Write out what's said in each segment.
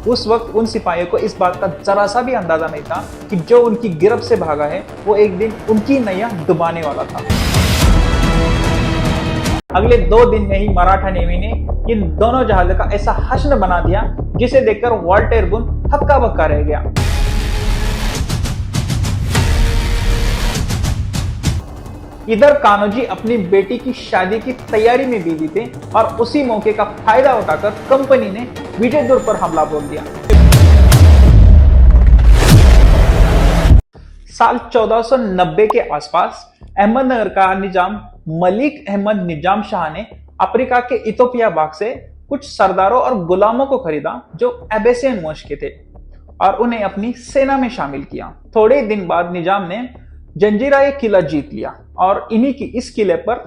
उस वक्त उन सिपाहियों को इस बात का जरा सा भी अंदाजा नहीं था कि जो उनकी गिरफ्त से भागा है वो एक दिन उनकी नैया डुबाने वाला था। अगले 2 दिन में ही मराठा नेवी ने इन दोनों जहाजों का ऐसा हश्र बना दिया जिसे देखकर वॉल्टर बून हक्का बक्का रह गया। इधर कान्होजी अपनी बेटी की शादी की तैयारी में बिजी थे और उसी मौके का फायदा उठाकर कंपनी ने विजयदुर्ग पर हमला बोल दिया। साल 1490 के आसपास अहमदनगर का निजाम मलिक अहमद निजाम शाह ने अफ्रीका के इथोपिया भाग से कुछ सरदारों और गुलामों को खरीदा जो एबेसियन वंश के थे और उन्हें अपनी सेना में शामिल किया। थोड़े दिन बाद निजाम ने जंजीरा ये किला जीत लिया और इस किले पर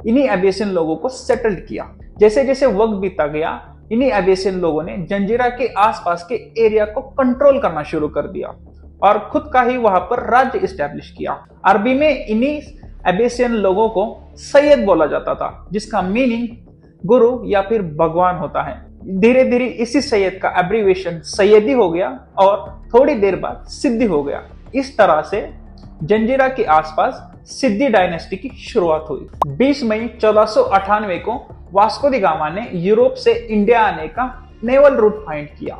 इन्हीं एबेसियन लोगों को सेटल्ड किया। जैसे जैसे वक्त बीता गया इन्हीं एबेसियन लोगों ने जंजीरा के आसपास के एरिया को कंट्रोल करना शुरू कर दिया और खुद का ही वहां पर राज्य इस्टेब्लिश किया। अरबी में इन्हीं एबेसियन लोगों को सैयद बोला जाता था जिसका मीनिंग गुरु या फिर भगवान होता है। धीरे धीरे इसी सैयद का एब्रीवेशन सैयदी हो गया और थोड़ी देर बाद सिद्दी हो गया। इस तरह से जंजीरा के आसपास सिद्दी डायनेस्टी की शुरुआत हुई। 20 मई 1498 को वास्को दी गामा ने यूरोप से इंडिया आने का नेवल रूट फाइंड किया।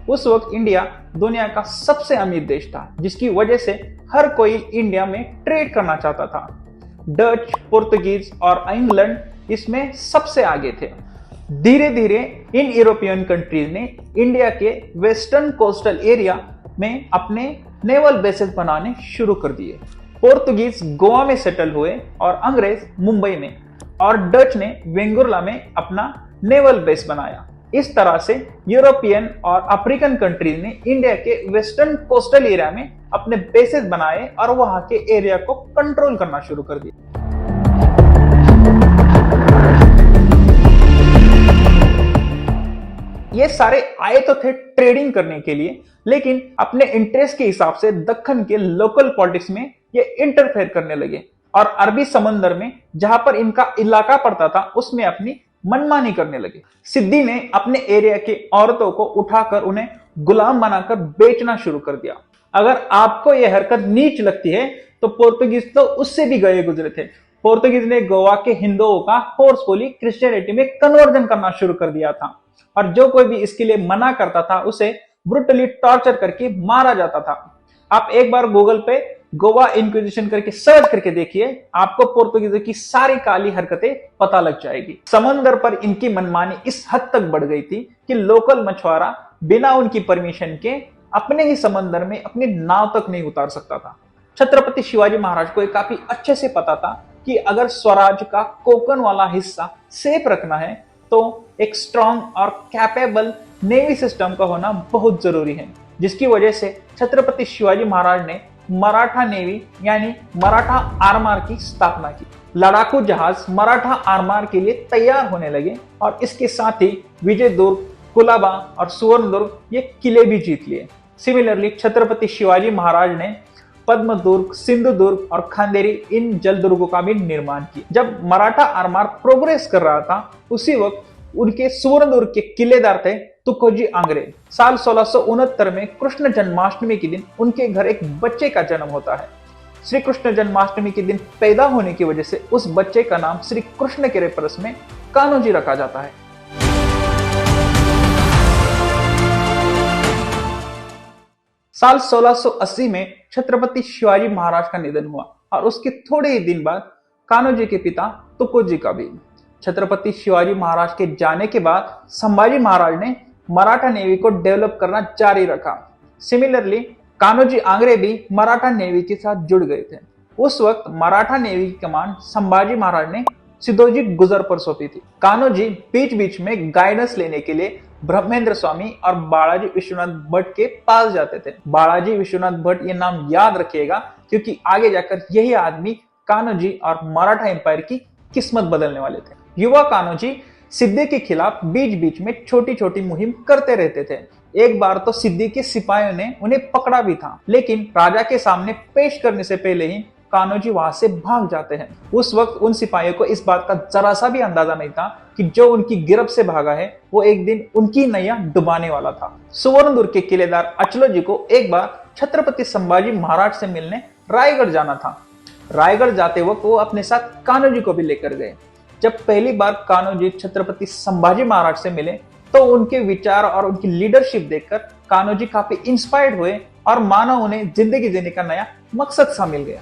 उस वक्त इंडिया दुनिया का सबसे अमीर देश था जिसकी वजह से हर कोई इंडिया में ट्रेड करना चाहता था। डच, पुर्तगीज और इंग्लैंड इसमें सबसे आगे थे। धीरे धीरे इन यूरोपियन कंट्रीज ने इंडिया के वेस्टर्न कोस्टल एरिया में अपने नेवल बेसेस बनाने शुरू कर दिए। पोर्तुगीज गोवा में सेटल हुए और अंग्रेज मुंबई में और डच ने वेंगुर्ला में अपना नेवल बेस बनाया। इस तरह से यूरोपियन और अफ्रीकन कंट्रीज ने इंडिया के वेस्टर्न कोस्टल एरिया में अपने बेसेस बनाए और वहां के एरिया को कंट्रोल करना शुरू कर दिया। ये सारे आए तो थे ट्रेडिंग करने के लिए, लेकिन अपने इंटरेस्ट के हिसाब से दक्कन के लोकल पॉलिटिक्स में ये इंटरफेयर करने लगे और अरबी समंदर में जहां पर इनका इलाका पड़ता था उसमें अपनी मनमानी करने लगे। सिद्दी ने अपने एरिया के औरतों को उठाकर उन्हें गुलाम बनाकर बेचना शुरू कर दिया। अगर आपको यह हरकत नीच लगती है तो पोर्तुगीज तो उससे भी गए गुजरे थे। पोर्तुगीज ने गोवा के हिंदुओं का फोर्सफुली क्रिश्चियनिटी में कन्वर्जन करना शुरू कर दिया था और जो कोई भी इसके लिए मना करता था उसे ब्रूटली टॉर्चर करके मारा जाता था। आप एक बार गूगल पे गोवा इंक्विजिशन करके सर्च करके देखिए, आपको पोर्तुगीजों की सारी काली हरकतें पता लग जाएगी। समंदर पर इनकी मनमानी इस हद तक बढ़ गई थी कि लोकल मछुआरा बिना उनकी परमिशन के अपने ही समंदर में अपनी नाव तक नहीं उतार सकता था। छत्रपति शिवाजी महाराज को काफी अच्छे से पता था कि अगर स्वराज का कोकण वाला हिस्सा सेफ रखना है तो एक स्ट्रॉन्ग और कैपेबल नेवी सिस्टम का होना बहुत जरूरी है, जिसकी वजह से छत्रपति शिवाजी महाराज ने मराठा नेवी यानी मराठा आर्मार की स्थापना की। लड़ाकू जहाज मराठा आर्मार के लिए तैयार होने लगे और इसके साथ ही विजयदुर्ग, कुलाबा और सुवर्णदुर्ग ये किले भी जीत लिए। सिमिलरली छत्रपति शिवाजी महाराज ने पद्मदुर्ग, सिंधुदुर्ग और खांदेरी इन जलदुर्गों का भी निर्माण किया। जब मराठा आर्मार प्रोग्रेस कर रहा था उसी वक्त उनके सुवर्णदुर्ग के किलेदार थे तुकोजी आंग्रे। साल 1669 में कृष्ण जन्माष्टमी के दिन उनके घर एक बच्चे का जन्म होता है। श्री कृष्ण जन्माष्टमी के दिन पैदा होने की वजह से उस बच्चे का नाम श्री कृष्ण के रेफरेंस में कान्होजी रखा जाता है। साल 1680 में छत्रपति शिवाजी महाराज का निधन हुआ और उसके थोड़े ही दिन बाद कान्होजी के पिता तुकोजी का भी। छत्रपति शिवाजी महाराज के जाने के बाद संभाजी महाराज ने मराठा नेवी को डेवलप करना जारी रखा। सिमिलरली कान्होजी आंग्रे भी मराठा नेवी के साथ जुड़ गए थे। उस वक्त मराठा नेवी की कमान संभाजी महाराज ने सिद्धोजी गुजर पर सौंपी थी। कान्होजी बीच बीच में गाइडेंस लेने के लिए ब्रह्मेंद्र स्वामी और बालाजी विश्वनाथ भट्ट के पास जाते थे। बालाजी विश्वनाथ भट्ट ये नाम याद रखिएगा क्योंकि आगे जाकर यही आदमी कान्होजी और मराठा एम्पायर की किस्मत बदलने वाले थे। युवा कान्होजी सिद्दी के खिलाफ बीच बीच में छोटी छोटी मुहिम करते रहते थे। एक बार तो सिद्दी के सिपाहियों ने उन्हें पकड़ा भी था, लेकिन राजा के सामने पेश करने से पहले ही कान्होजी वहां से भाग जाते हैं। उस वक्त उन सिपाहियों को इस बात का जरा सा भी अंदाजा नहीं था कि जो उनकी गिरफ्त से भागा है वो एक दिन उनकी नैया डुबाने वाला था। सुवर्णदुर्ग के किलेदार अचलोजी को एक बार छत्रपति संभाजी महाराज से मिलने रायगढ़ जाना था। रायगढ़ जाते वक्त वो अपने साथ कान्होजी को भी लेकर गए। जब पहली बार कान्होजी छत्रपति संभाजी महाराज से मिले तो उनके विचार और उनकी लीडरशिप देखकर कान्होजी काफी इंस्पायर्ड हुए और मानो उन्हें जिंदगी जीने का नया मकसद सा मिल गया।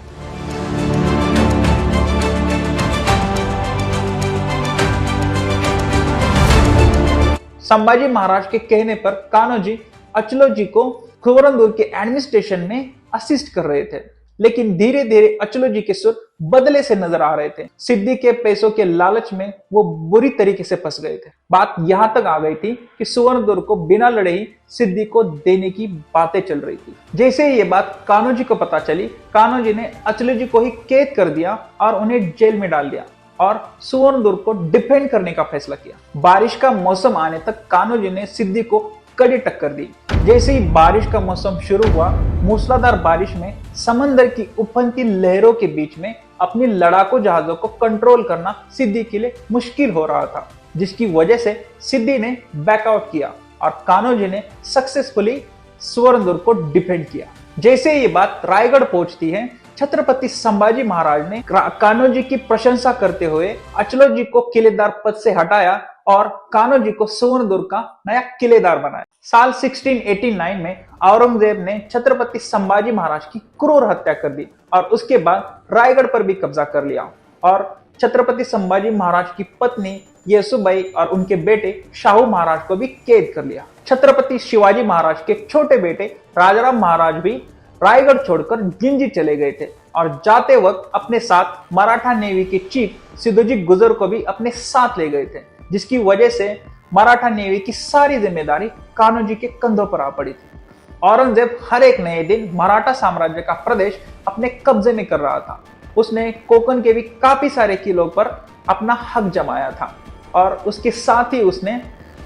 संभाजी महाराज के कहने पर कान्होजी अचलोजी को सुवर्णदुर्ग के एडमिनिस्ट्रेशन में असिस्ट कर रहे थे, लेकिन धीरे धीरे अचलोजी के सुर बदले से नजर आ रहे थे। सिद्धि के पैसों के लालच में वो बुरी तरीके से फंस गए थे। बात यहां तक आ गई थी कि सुवर्णदुर्ग को बिना लड़े ही सिद्धि को देने की बातें चल रही थी। जैसे ही ये बात कान्होजी को पता चली, कान्होजी ने अचलोजी को ही कैद कर दिया और उन्हें जेल में डाल दिया और सुवर्णदुर्ग को डिफेंड करने का फैसला किया। बारिश का मौसम आने तक कान्होजी ने सिद्धि को कड़ी टक्कर दी। जैसे ही बारिश का मौसम शुरू हुआ, मूसलाधार बारिश में समंदर की उफनती लहरों के बीच में अपनी लड़ाकू जहाजों को कंट्रोल करना सिद्धि के लिए मुश्किल हो रहा था, जिसकी वजह से सिद्धि ने बैकआउट किया और कान्होजी ने सक्सेसफुली सुवर्णदुर्ग को डिफेंड किया। जैसे ये बात रायगढ़ पहुंचती है, छत्रपति संभाजी महाराज ने कान्होजी की प्रशंसा करते हुए अचलोजी को किलेदार पद से हटाया और कान्होजी को सुवर्णदुर्ग का नया किलेदार बनाया। साल 1689 में औरंगजेब ने छत्रपति संभाजी महाराज की क्रूर हत्या कर दी और उसके बाद रायगढ़ पर भी कब्जा कर लिया और छत्रपति संभाजी महाराज की पत्नी येसुबाई और उनके बेटे शाहू महाराज को भी कैद कर लिया। छत्रपति शिवाजी महाराज के छोटे बेटे राजाराम महाराज भी रायगढ़ छोड़कर जिंजी चले गए थे और जाते वक्त अपने साथ मराठा नेवी के चीफ सिद्धोजी गुजर को भी अपने साथ ले गए थे, जिसकी वजह से मराठा नेवी की सारी जिम्मेदारी कान्होजी के कंधों पर आ पड़ी थी। औरंगजेब हर एक नए दिन मराठा साम्राज्य का प्रदेश अपने कब्जे में कर रहा था। उसने कोकण के भी काफी सारे किलों पर अपना हक जमाया था और उसके साथ ही उसने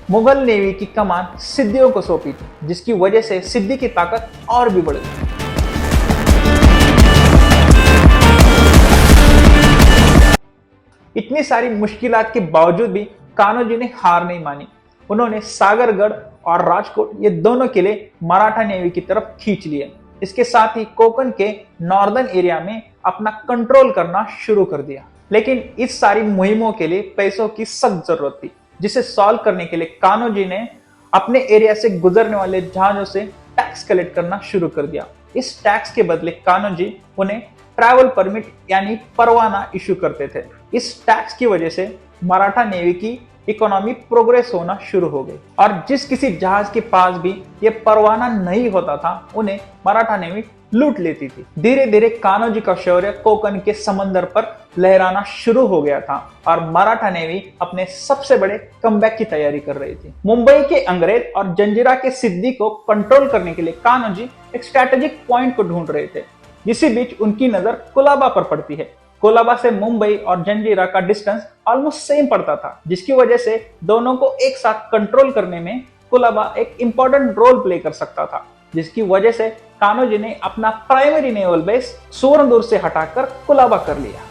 मुगल नेवी की कमान सिद्धियों को सौंपी थी, जिसकी वजह से सिद्धि की ताकत और भी बढ़ गई। इतनी सारी मुश्किलात के बावजूद भी कान्होजी ने हार नहीं मानी। उन्होंने सागरगढ़ और राजकोट ये दोनों किले मराठा नेवी की तरफ खींच लिए। इसके साथ ही कोकण के नॉर्दर्न एरिया में अपना कंट्रोल करना शुरू कर दिया। लेकिन इस सारी मुहिमों के लिए पैसों की सख्त जरूरत थी, जिसे सॉल्व करने के लिए कान्होजी ने अपने एरिया से गुजरने वाले जहाजों से टैक्स कलेक्ट करना शुरू कर दिया। इस टैक्स के बदले कान्होजी उन्हें ट्रैवल परमिट यानी परवाना इशू करते थे। इस टैक्स की वजह से मराठा नेवी की इकोनॉमी प्रोग्रेस होना शुरू हो गई और जिस किसी जहाज के पास भी ये परवाना नहीं होता था, उन्हें मराठा नेवी लूट लेती थी। धीरे धीरे कान्होजी का शौर्य कोकण के समंदर पर लहराना शुरू हो गया था और मराठा नेवी अपने सबसे बड़े कमबैक की तैयारी कर रही थी। मुंबई के अंग्रेज और जंजीरा के सिद्धि को कंट्रोल करने के लिए कान्होजी एक स्ट्रैटेजिक पॉइंट को ढूंढ रहे थे। इसी बीच उनकी नजर कोलाबा पर पड़ती है। कोलाबा से मुंबई और जंजीरा का डिस्टेंस ऑलमोस्ट सेम पड़ता था, जिसकी वजह से दोनों को एक साथ कंट्रोल करने में कोलाबा एक इंपॉर्टेंट रोल प्ले कर सकता था, जिसकी वजह से कान्होजी ने अपना प्राइमरी नेवल बेस सुवर्णदुर्ग से हटाकर कोलाबा कर लिया।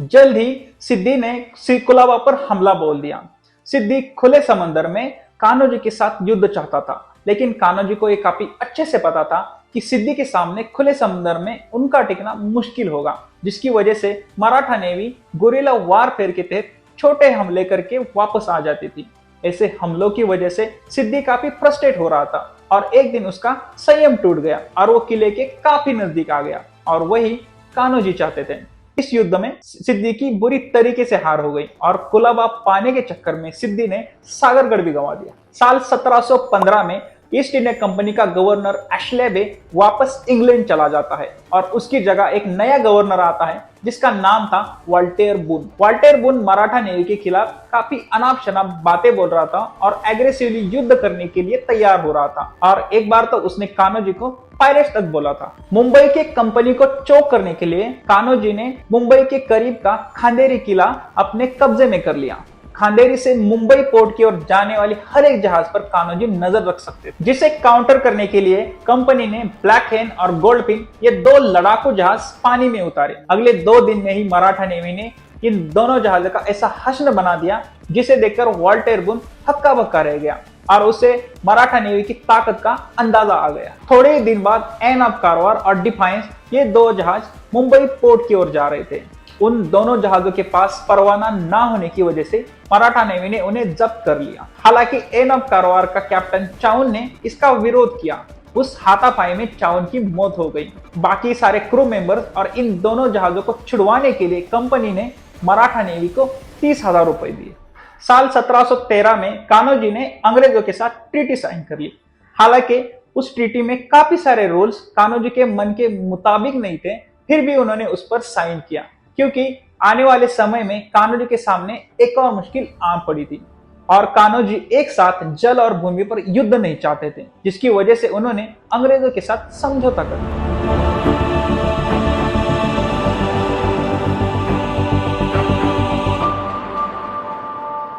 जल्द ही सिद्धि ने कोलाबा पर हमला बोल दिया। सिद्धि खुले समंदर में कान्होजी के साथ युद्ध चाहता था, लेकिन कान्होजी को यह काफी अच्छे से पता था कि सिद्धि के सामने खुले समंदर में उनका टिकना मुश्किल होगा, जिसकी वजह से मराठा नेवी गुरिल्ला वारफेयर के तहत छोटे हमले करके वापस आ जाती थी। ऐसे हमलों की वजह से सिद्धि काफी फ्रस्ट्रेट हो रहा था और एक दिन उसका संयम टूट गया और वो किले के काफी नजदीक आ गया और वही कान्होजी चाहते थे। इस युद्ध में सिद्धि की बुरी तरीके से हार हो गई और कोलाबा पाने के चक्कर में सिद्धि ने सागरगढ़ भी गंवा दिया। साल 1715 में ईस्ट इंडिया कंपनी का गवर्नर एशले बे वापस इंग्लैंड चला जाता है और उसकी जगह एक नया गवर्नर आता है जिसका नाम था वाल्टेयर बून। वाल्टेयर बून मराठा नेवी के खिलाफ काफी अनाप शनाप बातें बोल रहा था और एग्रेसिवली युद्ध करने के लिए तैयार हो रहा था और एक बार तो उसने कान्होजी को पायरेट्स तक बोला था। मुंबई के कंपनी को चोक करने के लिए कान्होजी ने मुंबई के करीब का खांदेरी किला अपने कब्जे में कर लिया। खांदेरी से मुंबई पोर्ट की ओर जाने वाली हर एक जहाज पर कान्होजी नजर रख सकते थे, जिसे काउंटर करने के लिए कंपनी ने ब्लैक हेन और गोल्डफिन ये दो लड़ाकू जहाज पानी में उतारे। अगले 2 दिन में ही मराठा नेवी ने इन दोनों जहाजों का ऐसा हश्र बना दिया जिसे देखकर वॉल्टेर बुन हक्का बक्का रह गया और उसे मराठा नेवी की ताकत का अंदाजा आ गया। थोड़े ही दिन बाद एन ऑफ कारवार और डिफाइंस ये 2 जहाज मुंबई पोर्ट की ओर जा रहे थे। उन दोनों जहाजों के पास परवाना ना होने की वजह से मराठा नेवी ने उन्हें जब्त कर लिया। हालांकि एन ऑफ कारवार का कैप्टन चाउन ने इसका विरोध किया। उस हाथापाई में चाउन की मौत हो गई। बाकी सारे क्रू मेंबर्स और इन दोनों जहाजों को छुड़वाने के लिए कंपनी ने मराठा नेवी को 30,000 रुपए दिए। साल 1713 में कान्होजी ने अंग्रेजों के साथ ट्रीटी साइन कर ली। हालांकि उस ट्रीटी में काफी सारे रूल्स कान्होजी के मन के मुताबिक नहीं थे, फिर भी उन्होंने उस पर साइन किया, क्योंकि आने वाले समय में कान्होजी के सामने एक और मुश्किल आ पड़ी थी और कान्होजी एक साथ जल और भूमि पर युद्ध नहीं चाहते थे, जिसकी वजह से उन्होंने अंग्रेजों के साथ समझौता कर लिया।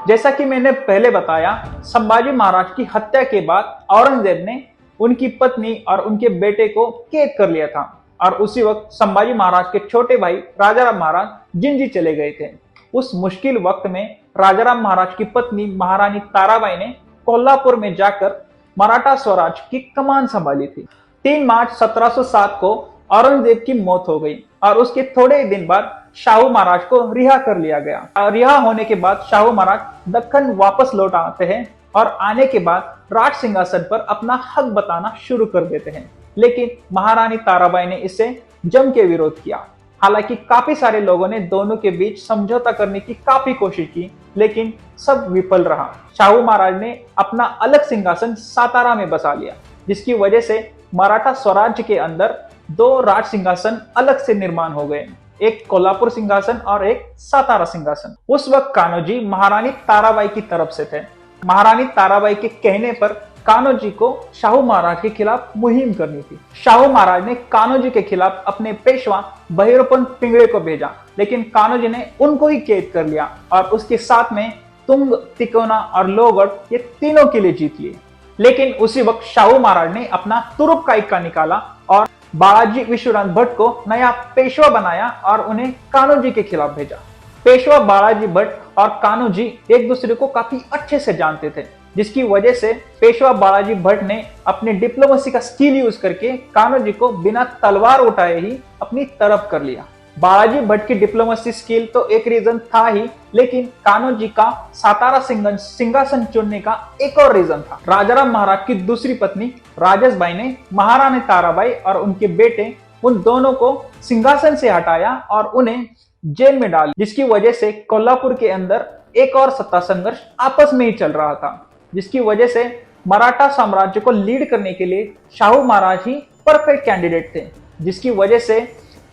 जैसा कि मैंने पहले बताया, संभाजी महाराज की हत्या के बाद औरंगजेब ने उनकी पत्नी और उनके बेटे को कैद कर लिया था और उसी वक्त संभाजी महाराज के छोटे भाई राजाराम महाराज जिंजी चले गए थे। उस मुश्किल वक्त में राजाराम महाराज की पत्नी महारानी ताराबाई ने कोल्हापुर में जाकर मराठा स्वराज की कमान संभाली थी। 3 मार्च 1707 को औरंगजेब की मौत हो गई और उसके थोड़े ही दिन बाद शाहू महाराज को रिहा कर लिया गया। रिहा होने के बाद शाहू महाराज दक्कन वापस लौट आते हैं और आने के बाद राज सिंहासन पर अपना हक बताना शुरू कर देते हैं, लेकिन महारानी ताराबाई ने इससे जम के विरोध किया। हालांकि काफी सारे लोगों ने दोनों के बीच समझौता करने की काफी कोशिश की, लेकिन सब विफल रहा। शाहू महाराज ने अपना अलग सिंहासन सातारा में बसा लिया, जिसकी वजह से मराठा स्वराज्य के अंदर 2 राज सिंहासन अलग से निर्माण हो गए, एक कोल्हापुर सिंहासन और एक सातारा सिंहासन। उस वक्त कान्होजी महारानी ताराबाई की तरफ से थे। महारानी ताराबाई के कहने पर कान्होजी को शाहू महाराज के खिलाफ मुहिम करनी थी। शाहू महाराज ने कान्होजी के खिलाफ अपने पेशवा बहिरोपंत पिंगड़े को भेजा, लेकिन कान्होजी ने उनको ही कैद कर लिया और उसके साथ में तुंग, तिकोना और लोहगढ़ ये तीनों किले जीत लिए। लेकिन उसी वक्त शाहू महाराज ने अपना तुरुप का इक्का निकाला और बालाजी विश्वनाथ भट्ट को नया पेशवा बनाया और उन्हें कान्होजी के खिलाफ भेजा। पेशवा बालाजी भट्ट और कान्होजी एक दूसरे को काफी अच्छे से जानते थे, जिसकी वजह से पेशवा बालाजी भट्ट ने अपने डिप्लोमेसी का स्किल यूज करके कान्होजी को बिना तलवार उठाए ही अपनी तरफ कर लिया। बालाजी भट्ट की डिप्लोमेसी स्किल तो एक रीजन था ही, लेकिन कान्होजी का सातारा सिंहासन चुनने का एक और रीजन था। राजाराम महाराज की दूसरी पत्नी राजसबाई ने महारानी ताराबाई और उनके बेटे उन दोनों को सिंहासन से हटाया और उन्हें जेल में डाल, जिसकी वजह से कोल्हापुर के अंदर एक और सत्ता संघर्ष आपस में ही चल रहा था, जिसकी वजह से मराठा साम्राज्य को लीड करने के लिए शाहू महाराज ही परफेक्ट कैंडिडेट थे, जिसकी वजह से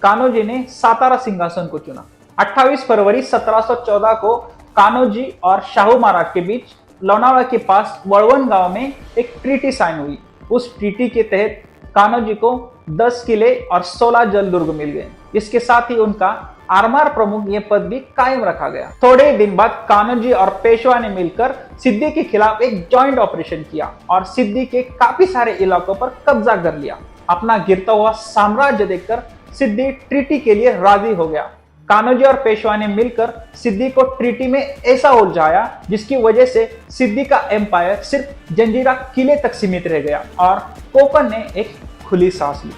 कान्होजी ने सातारा सिंहासन को चुना। 28 फरवरी 1714 को कान्होजी और शाहू महाराज के बीच लोनावाला के पास वड़वन गांव में एक ट्रीटी साइन हुई। उस ट्रीटी के तहत कान्होजी को 10 किले और 16 जल दुर्ग मिल गए। इसके साथ ही उनका आरमार प्रमुख ये पद भी कायम रखा गया। थोड़े दिन बाद कान्होजी और पेशवा ने मिलकर सिद्दी के खिलाफ एक जॉइंट ऑपरेशन किया और सिद्दी के काफी सारे इलाकों पर कब्जा कर लिया। अपना गिरता हुआ साम्राज्य देखकर सिद्दी ट्रीटी के लिए राजी हो गया। कान्होजी और पेशवा ने मिलकर सिद्दी को ट्रीटी में ऐसा उलझाया, जिसकी वजह से सिद्दी का एम्पायर सिर्फ जंजीरा किले तक सीमित रह गया और कोंकण ने एक खुली सांस ली।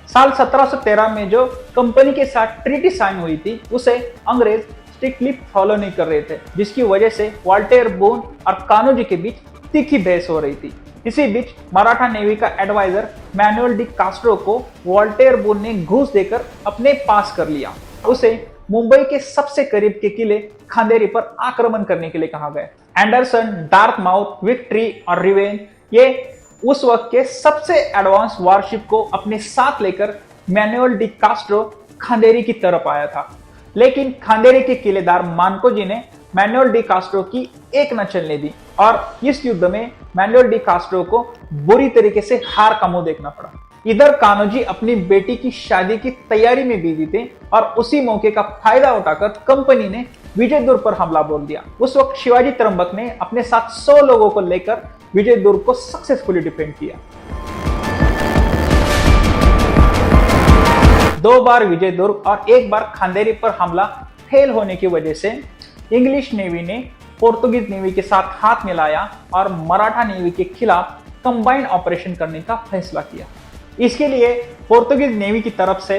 साल 1713 में जो कंपनी के साथ ट्रीटी साइन हुई थी, उसे अंग्रेज स्ट्रिक्टली फॉलो नहीं कर रहे थे, जिसकी वजह से वॉल्टेर बुन और कान्होजी के बीच तीखी बहस हो रही थी। इसी बीच मराठा नेवी का एडवाइजर मैनुअल डी कास्ट्रो को वॉल्टेर बुन ने घूस देकर अपने पास कर लिया। उसे मुंबई के सबसे करीब के किले खांदेरी पर आक्रमण करने के लिए कहा गया। एंडरसन, डार्टमाउथ, विक्ट्री और रिवेंज ये उस वक्त के सबसे एडवांस वारशिप को अपने साथ लेकर मैनुअल डी कास्ट्रो खांदेरी की तरफ आया था, लेकिन खांदेरी के किलेदार मानको जी ने मैनुअल डी कास्ट्रो की एक न चलने दी और इस युद्ध में मैनुअल डी कास्ट्रो को बुरी तरीके से हार का मुंह देखना पड़ा। इधर कान्होजी अपनी बेटी की शादी की तैयारी में बिजी थे और उसी मौके का फायदा उठाकर कंपनी ने विजय दुर्ग पर हमला बोल दिया। उस वक्त शिवाजी तरंबक ने अपने साथ 100 लोगों को लेकर विजय दुर्ग को सक्सेसफुली डिफेंड किया। 2 बार विजय दुर्ग और 1 बार खांदेरी पर हमला फेल होने की वजह से इंग्लिश नेवी ने पोर्तुगीज नेवी के साथ हाथ मिलाया और मराठा नेवी के खिलाफ कंबाइंड ऑपरेशन करने का फैसला किया। इसके लिए पोर्तुगीज नेवी की तरफ से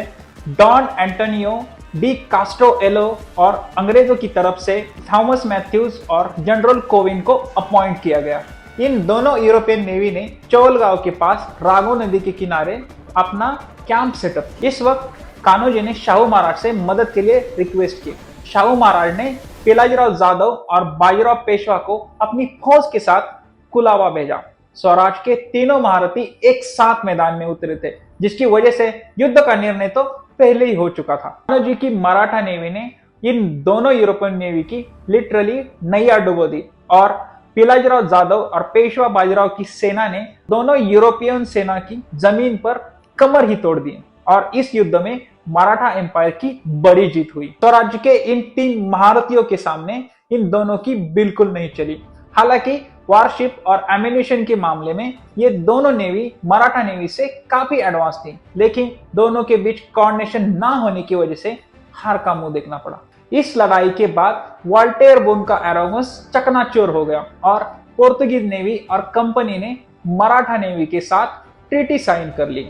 डॉन एंटोनियो डी कास्ट्रोएलो और अंग्रेजों की तरफ से थॉमस मैथ्यूज और जनरल कोविन को अपॉइंट किया गया। इन दोनों यूरोपियन नेवी ने चौल गांव के पास रागो नदी के किनारे अपना कैंप सेटअप। इस वक्त कान्होजी ने शाहू महाराज से मदद के लिए रिक्वेस्ट की। शाहू महाराज ने पिलाजीराव जाधव और बाजीराव पेशवा को अपनी फौज के साथ कुलाबा भेजा। स्वराज के तीनों महारथी एक साथ मैदान में उतरे थे, जिसकी वजह से युद्ध का निर्णय तो पहले ही हो चुका था। कान्होजी की मराठा नेवी ने इन दोनों यूरोपियन नेवी की लिटरली नैया डुबो दी और पिलाजीराव जाधव और पेशवा बाजीराव की सेना ने दोनों यूरोपियन सेना की जमीन पर कमर ही तोड़ दी और इस युद्ध में मराठा एम्पायर की बड़ी जीत हुई। स्वराज्य के इन 3 महारथियों के सामने इन दोनों की बिल्कुल नहीं चली। हालांकि वारशिप और एम्यूनिशन के मामले में ये दोनों नेवी मराठा नेवी से काफी एडवांस थी, लेकिन दोनों के बीच कोऑर्डिनेशन ना होने की वजह से हार का मुंह देखना पड़ा। इस लड़ाई के बाद वॉल्टेयर बोन का एरोगस चकनाचूर हो गया और पोर्तुगीज नेवी और कंपनी ने मराठा नेवी के साथ ट्रीटी साइन कर ली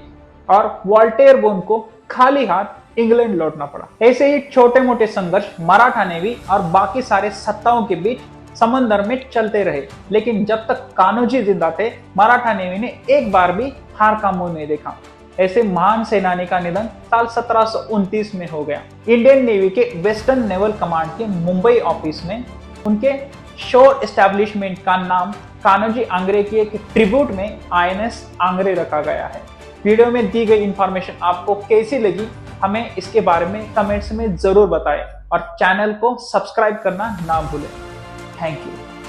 और वॉल्टेयर बोन को खाली हाथ इंग्लैंड लौटना पड़ा। ऐसे ही छोटे मोटे संघर्ष मराठा नेवी और बाकी सारे सत्ताओं के बीच समंदर में चलते रहे, लेकिन जब तक कान्होजी जिंदा थे मराठा नेवी ने एक बार भी हार का मुंह नहीं देखा। ऐसे महान सेनानी का निधन साल 1729 में हो गया। इंडियन नेवी के वेस्टर्न नेवल कमांड के मुंबई ऑफिस में उनके शोर एस्टैब्लिशमेंट का नाम कान्होजी आंग्रे की एक ट्रिब्यूट में INS आंग्रे रखा गया है। वीडियो में दी गई इंफॉर्मेशन आपको कैसी लगी हमें इसके बारे में कमेंट्स में जरूर बताएं और चैनल को सब्सक्राइब करना ना भूलें। Thank you.